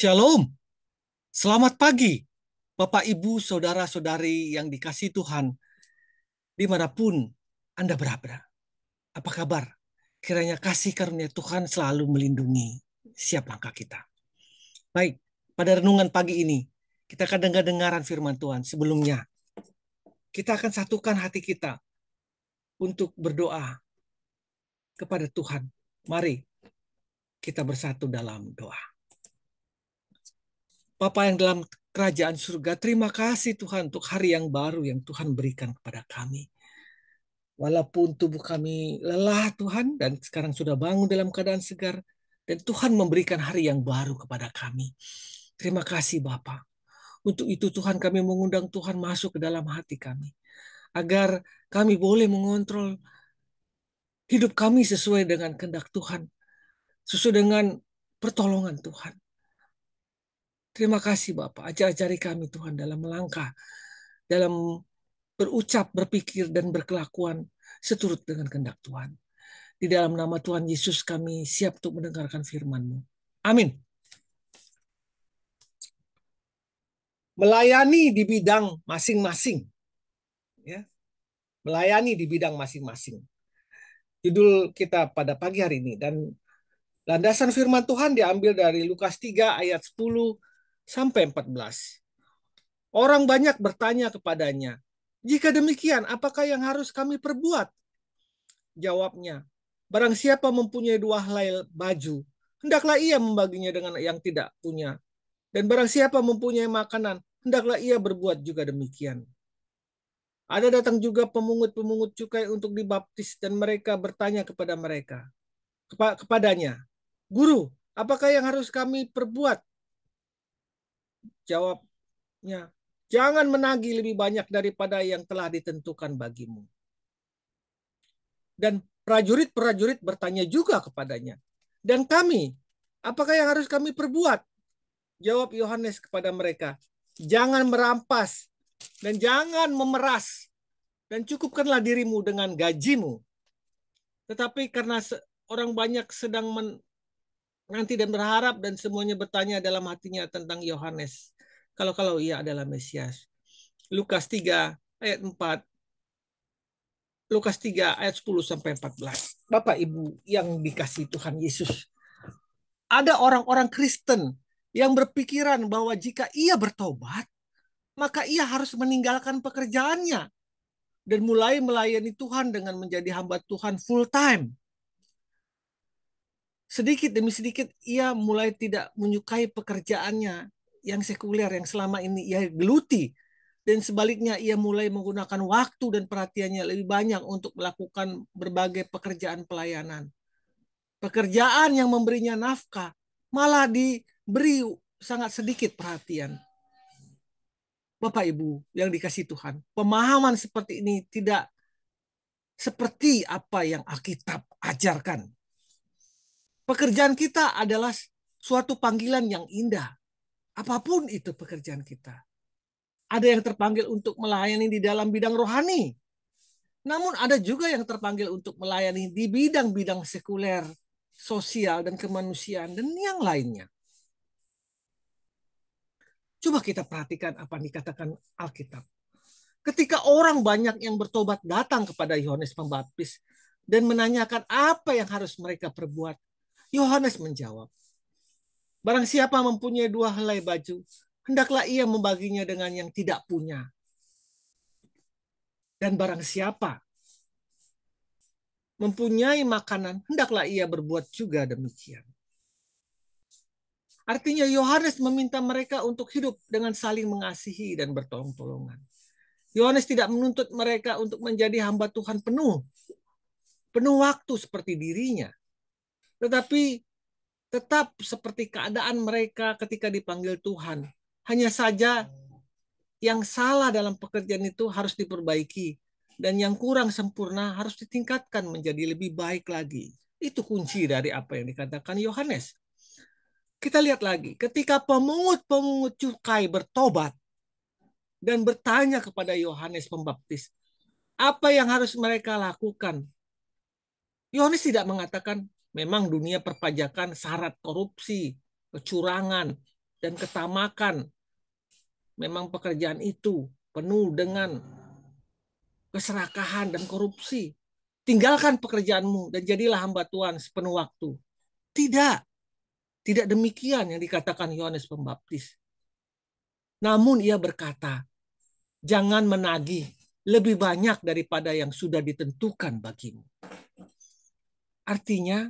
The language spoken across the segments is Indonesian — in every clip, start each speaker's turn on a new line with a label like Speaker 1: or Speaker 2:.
Speaker 1: Shalom, selamat pagi, Bapak, Ibu, Saudara-saudari yang dikasihi Tuhan, dimanapun Anda berada. Apa kabar? Kiranya kasih karunia Tuhan selalu melindungi setiap langkah kita. Baik, pada renungan pagi ini, kita akan dengar-dengaran firman Tuhan. Sebelumnya, kita akan satukan hati kita untuk berdoa kepada Tuhan. Mari kita bersatu dalam doa. Bapa yang dalam kerajaan surga, terima kasih Tuhan untuk hari yang baru yang Tuhan berikan kepada kami. Walaupun tubuh kami lelah Tuhan dan sekarang sudah bangun dalam keadaan segar dan Tuhan memberikan hari yang baru kepada kami. Terima kasih Bapa. Untuk itu Tuhan kami mengundang Tuhan masuk ke dalam hati kami. Agar kami boleh mengontrol hidup kami sesuai dengan kehendak Tuhan. Sesuai dengan pertolongan Tuhan. Terima kasih Bapak. Ajari kami Tuhan dalam melangkah. Dalam berucap, berpikir, dan berkelakuan seturut dengan kehendak Tuhan. Di dalam nama Tuhan Yesus kami siap untuk mendengarkan firman-Mu. Amin. Melayani di bidang masing-masing. Ya, melayani di bidang masing-masing. Judul kita pada pagi hari ini. Dan landasan firman Tuhan diambil dari Lukas 3 ayat 10 sampai 14. Orang banyak bertanya kepadanya, "Jika demikian, apakah yang harus kami perbuat?" Jawabnya, "Barang siapa mempunyai 2 helai baju, hendaklah ia membaginya dengan yang tidak punya. Dan barang siapa mempunyai makanan, hendaklah ia berbuat juga demikian." Ada datang juga pemungut-pemungut cukai untuk dibaptis dan mereka bertanya kepadanya, "Guru, apakah yang harus kami perbuat?" Jawabnya, "Jangan menagih lebih banyak daripada yang telah ditentukan bagimu." Dan prajurit-prajurit bertanya juga kepadanya, "Dan kami, apakah yang harus kami perbuat?" Jawab Yohanes kepada mereka, "Jangan merampas dan jangan memeras, dan cukupkanlah dirimu dengan gajimu." Tetapi karena orang banyak sedang menanti dan berharap dan semuanya bertanya dalam hatinya tentang Yohanes, kalau ia adalah Mesias. Lukas 3 ayat 4, Lukas 3 ayat 10 sampai 14. Bapak Ibu yang dikasihi Tuhan Yesus, ada orang-orang Kristen yang berpikiran bahwa jika ia bertobat, maka ia harus meninggalkan pekerjaannya dan mulai melayani Tuhan dengan menjadi hamba Tuhan full time. Sedikit demi sedikit ia mulai tidak menyukai pekerjaannya yang sekuler yang selama ini ia geluti. Dan sebaliknya ia mulai menggunakan waktu dan perhatiannya lebih banyak untuk melakukan berbagai pekerjaan pelayanan. Pekerjaan yang memberinya nafkah malah diberi sangat sedikit perhatian. Bapak Ibu yang dikasihi Tuhan, pemahaman seperti ini tidak seperti apa yang Alkitab ajarkan. Pekerjaan kita adalah suatu panggilan yang indah. Apapun itu pekerjaan kita. Ada yang terpanggil untuk melayani di dalam bidang rohani. Namun ada juga yang terpanggil untuk melayani di bidang-bidang sekuler, sosial, dan kemanusiaan, dan yang lainnya. Coba kita perhatikan apa yang dikatakan Alkitab. Ketika orang banyak yang bertobat datang kepada Yohanes Pembaptis dan menanyakan apa yang harus mereka perbuat, Yohanes menjawab, "Barang siapa mempunyai 2 helai baju, hendaklah ia membaginya dengan yang tidak punya. Dan barang siapa mempunyai makanan, hendaklah ia berbuat juga demikian." Artinya Yohanes meminta mereka untuk hidup dengan saling mengasihi dan bertolong-tolongan. Yohanes tidak menuntut mereka untuk menjadi hamba Tuhan penuh waktu seperti dirinya. Tetapi tetap seperti keadaan mereka ketika dipanggil Tuhan. Hanya saja yang salah dalam pekerjaan itu harus diperbaiki. Dan yang kurang sempurna harus ditingkatkan menjadi lebih baik lagi. Itu kunci dari apa yang dikatakan Yohanes. Kita lihat lagi, ketika pemungut-pemungut cukai bertobat dan bertanya kepada Yohanes Pembaptis, apa yang harus mereka lakukan? Yohanes tidak mengatakan, memang dunia perpajakan syarat korupsi, kecurangan. dan ketamakan. Memang pekerjaan itu penuh dengan keserakahan dan korupsi. Tinggalkan pekerjaanmu dan jadilah hamba Tuhan sepenuh waktu. Tidak, tidak demikian yang dikatakan Yohanes Pembaptis. Namun ia berkata, jangan menagih lebih banyak daripada yang sudah ditentukan bagimu. Artinya,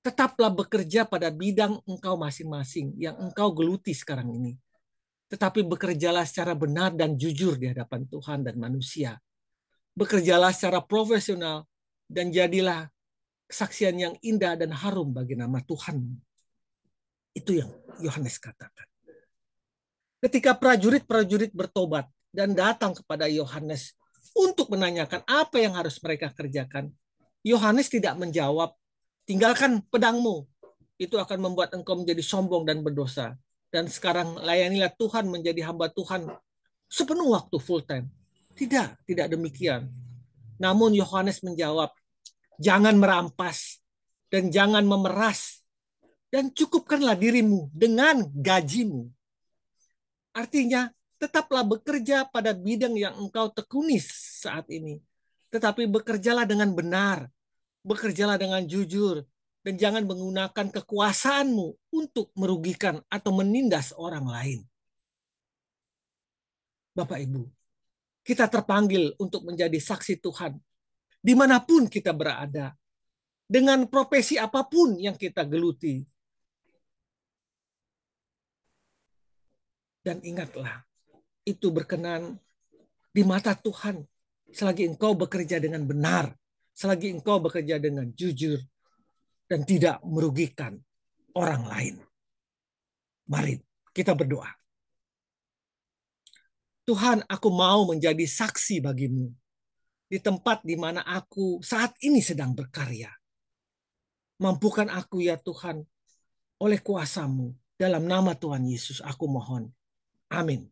Speaker 1: tetaplah bekerja pada bidang engkau masing-masing yang engkau geluti sekarang ini. Tetapi bekerjalah secara benar dan jujur di hadapan Tuhan dan manusia. Bekerjalah secara profesional dan jadilah kesaksian yang indah dan harum bagi nama Tuhan. Itu yang Yohanes katakan. Ketika prajurit-prajurit bertobat dan datang kepada Yohanes untuk menanyakan apa yang harus mereka kerjakan, Yohanes tidak menjawab, tinggalkan pedangmu, itu akan membuat engkau menjadi sombong dan berdosa. Dan sekarang layanilah Tuhan menjadi hamba Tuhan sepenuh waktu full time. Tidak, tidak demikian. Namun Yohanes menjawab, jangan merampas dan jangan memeras dan cukupkanlah dirimu dengan gajimu. Artinya, tetaplah bekerja pada bidang yang engkau tekuni saat ini. Tetapi bekerjalah dengan benar, bekerjalah dengan jujur, dan jangan menggunakan kekuasaanmu untuk merugikan atau menindas orang lain. Bapak Ibu, kita terpanggil untuk menjadi saksi Tuhan dimanapun kita berada, dengan profesi apapun yang kita geluti. Dan ingatlah, itu berkenan di mata Tuhan selagi engkau bekerja dengan benar, selagi engkau bekerja dengan jujur, dan tidak merugikan orang lain. Mari kita berdoa. Tuhan, aku mau menjadi saksi bagimu di tempat di mana aku saat ini sedang berkarya. Mampukan aku ya Tuhan, oleh kuasa-Mu. Dalam nama Tuhan Yesus aku mohon. Amin.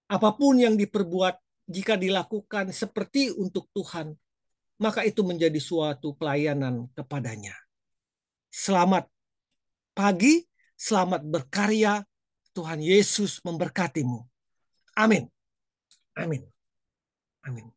Speaker 1: Apapun yang diperbuat, jika dilakukan seperti untuk Tuhan, maka itu menjadi suatu pelayanan kepadanya. Selamat pagi, selamat berkarya. Tuhan Yesus memberkatimu. Amin. Amin. Amin.